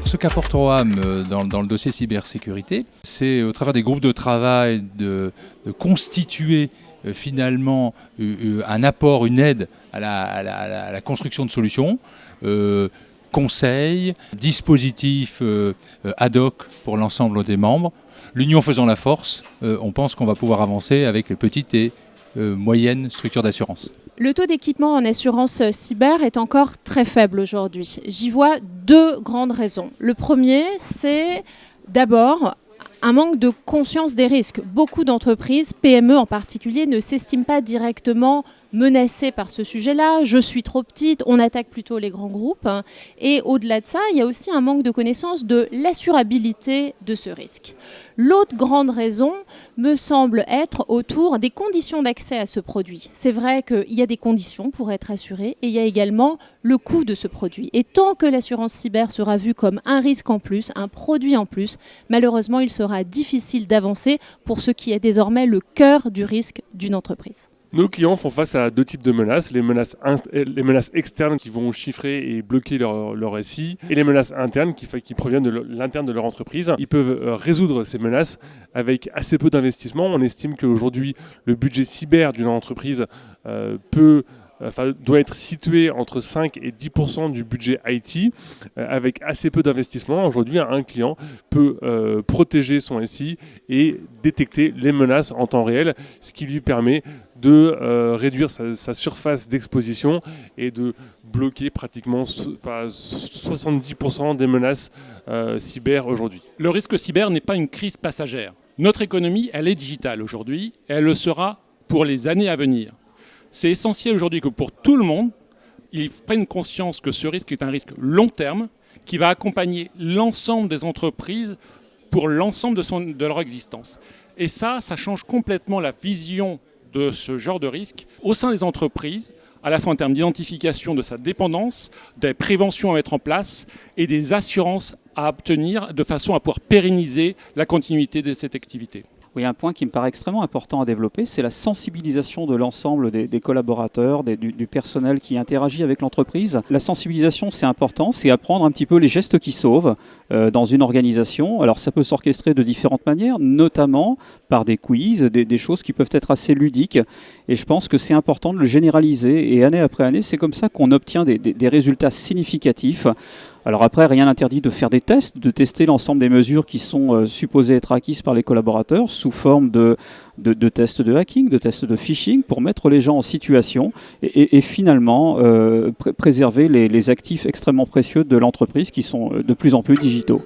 ce qu'apporte Roham dans le dossier cybersécurité, c'est au travers des groupes de travail de constituer finalement un apport, une aide à la construction de solutions, conseils, dispositifs ad hoc pour l'ensemble des membres. L'union faisant la force, on pense qu'on va pouvoir avancer avec les petites et moyennes structures d'assurance. Le taux d'équipement en assurance cyber est encore très faible aujourd'hui. J'y vois deux grandes raisons. Le premier, c'est d'abord un manque de conscience des risques. Beaucoup d'entreprises, PME en particulier, ne s'estiment pas directement menacées par ce sujet-là. Je suis trop petite, on attaque plutôt les grands groupes. Et au-delà de ça, il y a aussi un manque de connaissance de l'assurabilité de ce risque. L'autre grande raison me semble être autour des conditions d'accès à ce produit. C'est vrai qu'il y a des conditions pour être assuré et il y a également le coût de ce produit. Et tant que l'assurance cyber sera vue comme un risque en plus, un produit en plus, malheureusement, il sera difficile d'avancer pour ce qui est désormais le cœur du risque d'une entreprise. Nos clients font face à deux types de menaces, les menaces externes qui vont chiffrer et bloquer leur SI et les menaces internes qui proviennent de l'interne de leur entreprise. Ils peuvent résoudre ces menaces avec assez peu d'investissement. On estime qu'aujourd'hui, le budget cyber d'une entreprise doit être situé entre 5 et 10% du budget IT, avec assez peu d'investissement. Aujourd'hui, un client peut protéger son SI et détecter les menaces en temps réel, ce qui lui permet de réduire sa surface d'exposition et de bloquer pratiquement 70% des menaces cyber aujourd'hui. Le risque cyber n'est pas une crise passagère. Notre économie, elle est digitale aujourd'hui et elle le sera pour les années à venir. C'est essentiel aujourd'hui que pour tout le monde, ils prennent conscience que ce risque est un risque long terme qui va accompagner l'ensemble des entreprises pour l'ensemble de leur existence. Et ça change complètement la vision de ce genre de risque au sein des entreprises, à la fois en termes d'identification de sa dépendance, des préventions à mettre en place et des assurances à obtenir de façon à pouvoir pérenniser la continuité de cette activité. Oui, un point qui me paraît extrêmement important à développer, c'est la sensibilisation de l'ensemble des collaborateurs, du personnel qui interagit avec l'entreprise. La sensibilisation, c'est important, c'est apprendre un petit peu les gestes qui sauvent dans une organisation. Alors ça peut s'orchestrer de différentes manières, notamment par des quiz, des choses qui peuvent être assez ludiques. Et je pense que c'est important de le généraliser. Et année après année, c'est comme ça qu'on obtient des résultats significatifs. Alors après, rien n'interdit de faire des tests, de tester l'ensemble des mesures qui sont supposées être acquises par les collaborateurs sous forme de tests de hacking, de tests de phishing, pour mettre les gens en situation et finalement préserver les actifs extrêmement précieux de l'entreprise qui sont de plus en plus digitaux.